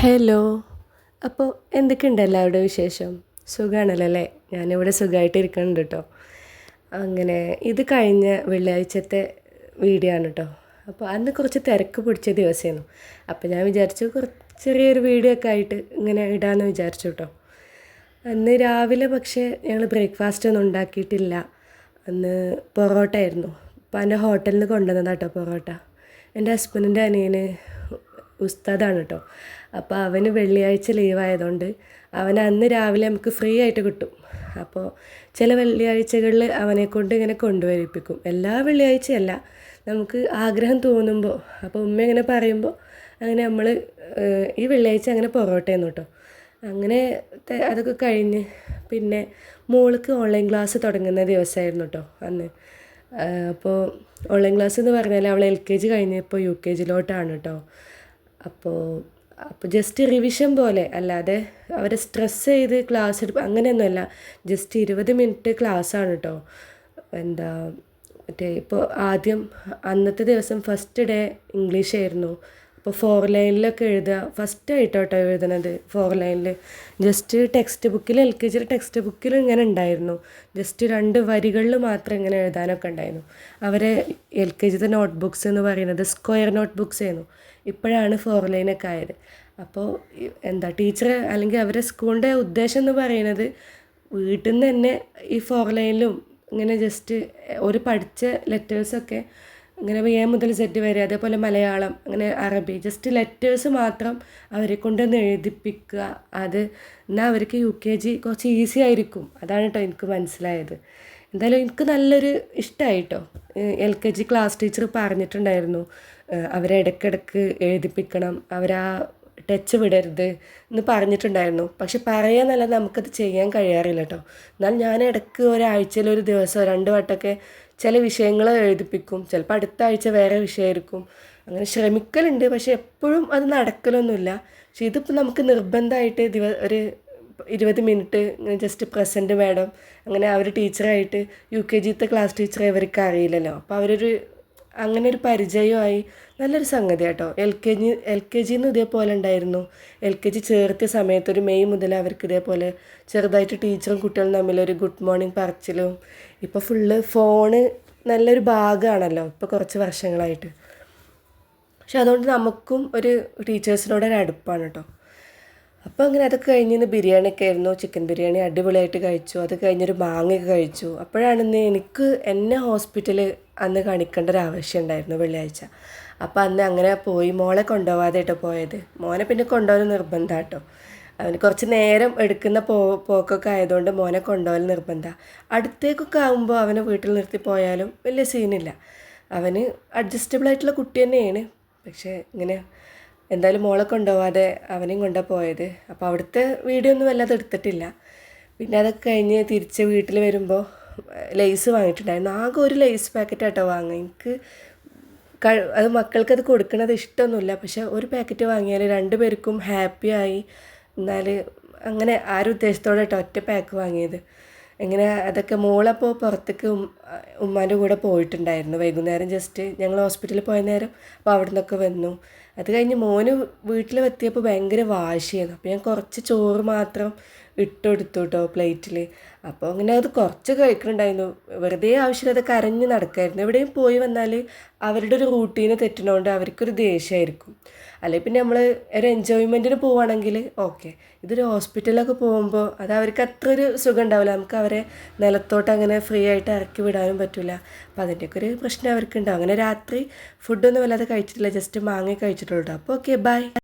Hello. അപ്പോൾ എന്തൊക്കെയുണ്ട് എല്ലാവരുടെ വിശേഷം? സുഖമാണല്ലോ അല്ലേ? ഞാനിവിടെ സുഖമായിട്ടിരിക്കുന്നുണ്ട് കേട്ടോ. അങ്ങനെ ഇത് കഴിഞ്ഞ വെള്ളിയാഴ്ചത്തെ വീഡിയോ ആണ് കേട്ടോ. അപ്പോൾ അന്ന് കുറച്ച് തിരക്ക് പിടിച്ച ദിവസമായിരുന്നു. അപ്പോൾ ഞാൻ വിചാരിച്ചു ചെറിയൊരു വീഡിയോ ഒക്കെ ആയിട്ട് ഇങ്ങനെ ഇടാമെന്ന് വിചാരിച്ചു കേട്ടോ. അന്ന് രാവിലെ പക്ഷേ ഞങ്ങൾ ബ്രേക്ക്ഫാസ്റ്റ് ഒന്നും ഉണ്ടാക്കിയിട്ടില്ല. അന്ന് പൊറോട്ട ആയിരുന്നു. അപ്പോൾ എൻ്റെ ഹോട്ടലിൽ നിന്ന് കൊണ്ടുവന്നതാണ് കേട്ടോ പൊറോട്ട. എൻ്റെ ഹസ്ബൻഡിൻ്റെ അനിയന് ഉസ്താദാണ് കേട്ടോ. അപ്പോൾ അവന് വെള്ളിയാഴ്ച ലീവായതുകൊണ്ട് അവൻ അന്ന് രാവിലെ നമുക്ക് ഫ്രീ ആയിട്ട് കിട്ടും. അപ്പോൾ ചില വെള്ളിയാഴ്ചകളിൽ അവനെ കൊണ്ട് ഇങ്ങനെ കൊണ്ടുവരിപ്പിക്കും. എല്ലാ വെള്ളിയാഴ്ചയല്ല, നമുക്ക് ആഗ്രഹം തോന്നുമ്പോൾ. അപ്പോൾ ഉമ്മ ഇങ്ങനെ പറയുമ്പോൾ അങ്ങനെ നമ്മൾ ഈ വെള്ളിയാഴ്ച അങ്ങനെ പൊറോട്ടയെന്നു കേട്ടോ. അങ്ങനെ അതൊക്കെ കഴിഞ്ഞ് പിന്നെ മോൾക്ക് ഓൺലൈൻ ക്ലാസ് തുടങ്ങുന്ന ദിവസമായിരുന്നു കേട്ടോ അന്ന്. അപ്പോൾ ഓൺലൈൻ ക്ലാസ് എന്ന് പറഞ്ഞാൽ അവൾ LKG കഴിഞ്ഞപ്പോൾ UKGയിലോട്ടാണ് കേട്ടോ. അപ്പോൾ ജസ്റ്റ് റിവിഷൻ പോലെ അല്ലാതെ അവരെ സ്ട്രെസ് ചെയ്ത് ക്ലാസ് എടുക്കുക അങ്ങനെയൊന്നുമല്ല. ജസ്റ്റ് 20 മിനിറ്റ് ക്ലാസ്സാണ് കേട്ടോ. മറ്റേ ഇപ്പോൾ ആദ്യം അന്നത്തെ ദിവസം ഫസ്റ്റ് ഡേ ഇംഗ്ലീഷ് ആയിരുന്നു. അപ്പോൾ 4 ലൈനിലൊക്കെ എഴുതുക. ഫസ്റ്റായിട്ടോ എഴുതണത് 4 ലൈനിൽ. ജസ്റ്റ് ടെക്സ്റ്റ് ബുക്കിൽ LKGയിലെ ടെക്സ്റ്റ് ബുക്കിൽ ഇങ്ങനെ ഉണ്ടായിരുന്നു. ജസ്റ്റ് 2 വരികളിൽ മാത്രം ഇങ്ങനെ എഴുതാനൊക്കെ ഉണ്ടായിരുന്നു. അവരെ LKGയിലത്തെ നോട്ട് ബുക്സ് എന്ന് പറയുന്നത് സ്ക്വയർ നോട്ട് ബുക്സ് ആയിരുന്നു. ഇപ്പോഴാണ് 4 ലൈനൊക്കെ ആയത്. അപ്പോൾ ടീച്ചർ അല്ലെങ്കിൽ അവരെ സ്കൂളിൻ്റെ ഉദ്ദേശം എന്ന് പറയുന്നത് വീട്ടിൽ നിന്ന് തന്നെ ഈ 4 ലൈനിലും ഇങ്ങനെ ജസ്റ്റ് ഒരു പഠിച്ച ലെറ്റേഴ്സൊക്കെ ഇങ്ങനെ A മുതൽ Z വരെ, അതേപോലെ മലയാളം, അങ്ങനെ അറബി, ജസ്റ്റ് ലെറ്റേഴ്സ് മാത്രം അവരെ കൊണ്ടൊന്ന് എഴുതിപ്പിക്കുക. അത് എന്നാൽ അവർക്ക് UKG കുറച്ച് ഈസി ആയിരിക്കും. അതാണ് കേട്ടോ എനിക്ക് മനസ്സിലായത്. എന്തായാലും എനിക്ക് നല്ലൊരു ഇഷ്ടമായി കേട്ടോ. LKG ക്ലാസ് ടീച്ചർ പറഞ്ഞിട്ടുണ്ടായിരുന്നു അവരെ ഇടയ്ക്കിടയ്ക്ക് എഴുതിപ്പിക്കണം, അവരാ ടച്ച് വിടരുത് എന്ന് പറഞ്ഞിട്ടുണ്ടായിരുന്നു. പക്ഷെ പറയാന്നല്ല നമുക്കത് ചെയ്യാൻ കഴിയാറില്ല കേട്ടോ. എന്നാൽ ഞാൻ ഇടയ്ക്ക് ഒരാഴ്ചയിൽ ഒരു ദിവസം 2 വട്ടമൊക്കെ ചില വിഷയങ്ങൾ എഴുതിപ്പിക്കും. ചിലപ്പോൾ അടുത്ത ആഴ്ച വേറെ വിഷയമായിരിക്കും. അങ്ങനെ ശ്രമിക്കലുണ്ട്, പക്ഷെ എപ്പോഴും അത് നടക്കലൊന്നുമില്ല. പക്ഷെ ഇതിപ്പോൾ നമുക്ക് നിർബന്ധമായിട്ട് ഒരു 20 മിനിറ്റ് ജസ്റ്റ് പ്രസൻറ്റ് മാഡം അങ്ങനെ അവർ ടീച്ചറായിട്ട് UKGയിലത്തെ ക്ലാസ് ടീച്ചറെ ഇവർക്ക് അറിയില്ലല്ലോ. അപ്പോൾ അങ്ങനെ ഒരു പരിചയമായി. നല്ലൊരു സംഗതി കേട്ടോ. LKGന്ന് ഇതേപോലെ ഉണ്ടായിരുന്നു. LKG ചേർത്തിയ സമയത്ത് ഒരു മെയ് മുതൽ അവർക്ക് ഇതേപോലെ ചെറുതായിട്ട് ടീച്ചറും കുട്ടികളും തമ്മിലൊരു ഗുഡ് മോർണിംഗ് പറച്ചിലും. ഇപ്പോൾ ഫുള്ള് ഫോണ് നല്ലൊരു ഭാഗമാണല്ലോ ഇപ്പോൾ കുറച്ച് വർഷങ്ങളായിട്ട്. പക്ഷെ അതുകൊണ്ട് നമുക്കും ഒരു ടീച്ചേഴ്സിനോടൊരു അടുപ്പാണ് കേട്ടോ. അപ്പോൾ അങ്ങനെ അതൊക്കെ കഴിഞ്ഞ് ബിരിയാണിയൊക്കെ ആയിരുന്നു. ചിക്കൻ ബിരിയാണി അടിപൊളിയായിട്ട് കഴിച്ചു. അത് കഴിഞ്ഞൊരു മാങ്ങയൊക്കെ കഴിച്ചു. അപ്പോഴാണ് എനിക്ക് എന്നെ ഹോസ്പിറ്റലിൽ അന്ന് കാണിക്കേണ്ട ഒരു ആവശ്യം ഉണ്ടായിരുന്നു വെള്ളിയാഴ്ച. അപ്പോൾ അന്ന് അങ്ങനെ പോയി. മോളെ കൊണ്ടുപോകാതെ കേട്ടോ പോയത്. മോനെ പിന്നെ കൊണ്ടുപോകാൻ നിർബന്ധം കേട്ടോ. അവന് കുറച്ച് നേരം എടുക്കുന്ന പോക്കൊക്കെ ആയതുകൊണ്ട് മോനെ കൊണ്ടുപോകാൻ നിർബന്ധമാണ്. അടുത്തേക്കൊക്കെ ആകുമ്പോൾ അവനെ വീട്ടിൽ നിർത്തി പോയാലും വലിയ സീനില്ല. അവന് അഡ്ജസ്റ്റബിൾ ആയിട്ടുള്ള കുട്ടി തന്നെയാണ്. പക്ഷേ ഇങ്ങനെ എന്തായാലും മോളെ കൊണ്ടുപോകാതെ അവനെയും കൊണ്ടാണ് പോയത്. അപ്പോൾ അവിടുത്തെ വീഡിയോ ഒന്നും വല്ലാതെ എടുത്തിട്ടില്ല. പിന്നെ അതൊക്കെ കഴിഞ്ഞ് തിരിച്ച് വീട്ടിൽ വരുമ്പോൾ ലേസ് വാങ്ങിയിട്ടുണ്ടായിരുന്നു. ആകെ ഒരു ലേസ് പാക്കറ്റ് ആട്ടോ വാങ്ങുക. എനിക്ക് അത് മക്കൾക്കത് കൊടുക്കണത് ഇഷ്ടമൊന്നുമില്ല. പക്ഷെ ഒരു പാക്കറ്റ് വാങ്ങിയാൽ 2 പേർക്കും ഹാപ്പിയായി. എന്നാൽ അങ്ങനെ ഉദ്ദേശത്തോടെ കേട്ടോ ഒറ്റ പാക്ക് വാങ്ങിയത്. എങ്ങനെ അതൊക്കെ മോളപ്പോൾ പുറത്തേക്ക് ഉമ്മാൻ്റെ കൂടെ പോയിട്ടുണ്ടായിരുന്നു വൈകുന്നേരം. ജസ്റ്റ് ഞങ്ങൾ ഹോസ്പിറ്റലിൽ പോയ നേരം. അപ്പോൾ അവിടെ നിന്നൊക്കെ വന്നു. അത് കഴിഞ്ഞ് മോന് വീട്ടിൽ എത്തിയപ്പോൾ ഭയങ്കര വാശിയായിരുന്നു. അപ്പോൾ ഞാൻ കുറച്ച് ചോറ് മാത്രം ഇട്ടെടുത്തു കേട്ടോ പ്ലേറ്റിൽ. അപ്പോൾ അങ്ങനെ അത് കുറച്ച് കഴിക്കുന്നുണ്ടായിരുന്നു. വെറുതെ ആവശ്യമില്ലാതെ കരഞ്ഞ് നടക്കായിരുന്നു. എവിടെയും പോയി വന്നാൽ അവരുടെ ഒരു റൂട്ടീന് തെറ്റുന്നതുകൊണ്ട് അവർക്കൊരു ദേഷ്യമായിരിക്കും. അല്ലെങ്കിൽ പിന്നെ നമ്മൾ ഒരു എൻജോയ്മെൻറ്റിന് പോവുകയാണെങ്കിൽ ഓക്കെ. ഇതൊരു ഹോസ്പിറ്റലിലൊക്കെ പോകുമ്പോൾ അത് അവർക്ക് അത്ര ഒരു സുഖം ഉണ്ടാവില്ല. നമുക്ക് അവരെ നിലത്തോട്ട് അങ്ങനെ ഫ്രീ ആയിട്ട് ഇറക്കി വിടാനും പറ്റില്ല. അപ്പോൾ അതിൻ്റെയൊക്കെ ഒരു പ്രശ്നം അവർക്കുണ്ടാവും. അങ്ങനെ രാത്രി ഫുഡൊന്നും വല്ലാതെ കഴിച്ചിട്ടില്ല. ജസ്റ്റ് മാങ്ങ കഴിച്ചിട്ടുള്ളൂ. അപ്പോൾ ഓക്കെ, ബൈ.